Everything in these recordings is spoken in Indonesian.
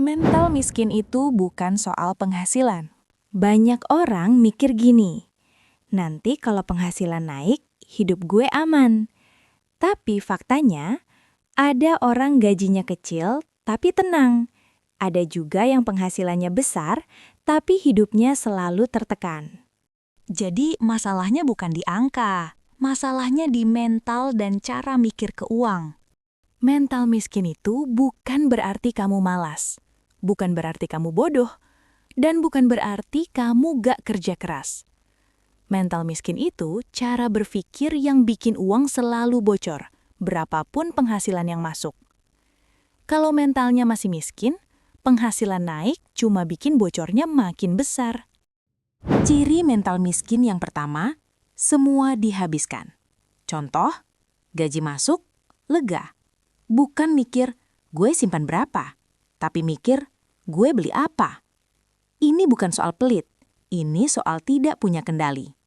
Mental miskin itu bukan soal penghasilan. Banyak orang mikir gini, nanti kalau penghasilan naik, hidup gue aman. Tapi faktanya, ada orang gajinya kecil tapi tenang. Ada juga yang penghasilannya besar tapi hidupnya selalu tertekan. Jadi masalahnya bukan di angka, masalahnya di mental dan cara mikir ke uang. Mental miskin itu bukan berarti kamu malas, bukan berarti kamu bodoh, dan bukan berarti kamu gak kerja keras. Mental miskin itu cara berpikir yang bikin uang selalu bocor, berapapun penghasilan yang masuk. Kalau mentalnya masih miskin, penghasilan naik cuma bikin bocornya makin besar. Ciri mental miskin yang pertama, semua dihabiskan. Contoh, gaji masuk, lega. Bukan mikir, gue simpan berapa, tapi mikir, gue beli apa. Ini bukan soal pelit, ini soal tidak punya kendali.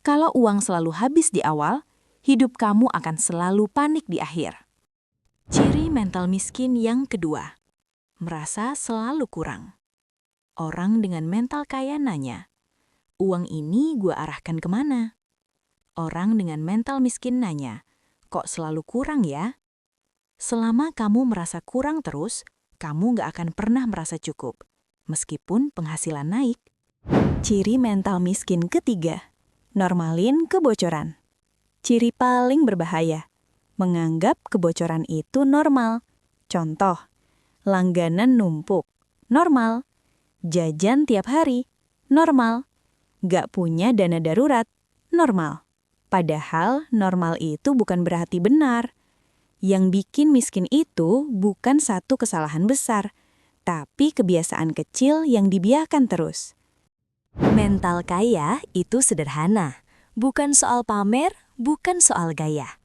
Kalau uang selalu habis di awal, hidup kamu akan selalu panik di akhir. Ciri mental miskin yang kedua, merasa selalu kurang. Orang dengan mental kaya nanya, uang ini gue arahkan kemana? Orang dengan mental miskin nanya, kok selalu kurang ya? Selama kamu merasa kurang terus, kamu gak akan pernah merasa cukup, meskipun penghasilan naik. Ciri mental miskin ketiga, normalin kebocoran. Ciri paling berbahaya, menganggap kebocoran itu normal. Contoh, langganan numpuk, normal. Jajan tiap hari, normal. Gak punya dana darurat, normal. Padahal normal itu bukan berarti benar. Yang bikin miskin itu bukan satu kesalahan besar, tapi kebiasaan kecil yang dibiarkan terus. Mental kaya itu sederhana, bukan soal pamer, bukan soal gaya.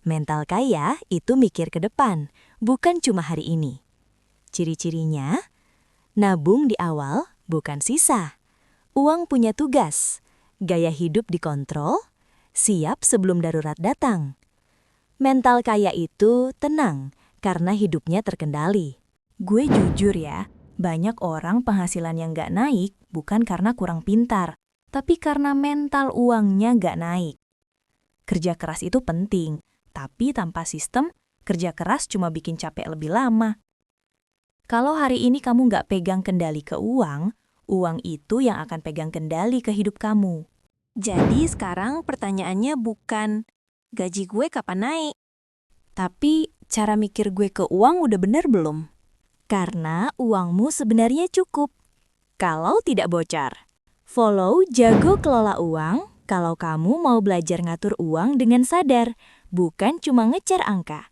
Mental kaya itu mikir ke depan, bukan cuma hari ini. Ciri-cirinya, nabung di awal, bukan sisa. Uang punya tugas, gaya hidup dikontrol, siap sebelum darurat datang. Mental kaya itu tenang karena hidupnya terkendali. Gue jujur ya, banyak orang penghasilan yang gak naik bukan karena kurang pintar, tapi karena mental uangnya gak naik. Kerja keras itu penting, tapi tanpa sistem, kerja keras cuma bikin capek lebih lama. Kalau hari ini kamu gak pegang kendali ke uang, uang itu yang akan pegang kendali ke hidup kamu. Jadi sekarang pertanyaannya bukan, gaji gue kapan naik? Tapi cara mikir gue ke uang udah bener belum? Karena uangmu sebenarnya cukup. Kalau tidak bocor. Follow Jago Kelola Uang kalau kamu mau belajar ngatur uang dengan sadar, bukan cuma ngecer angka.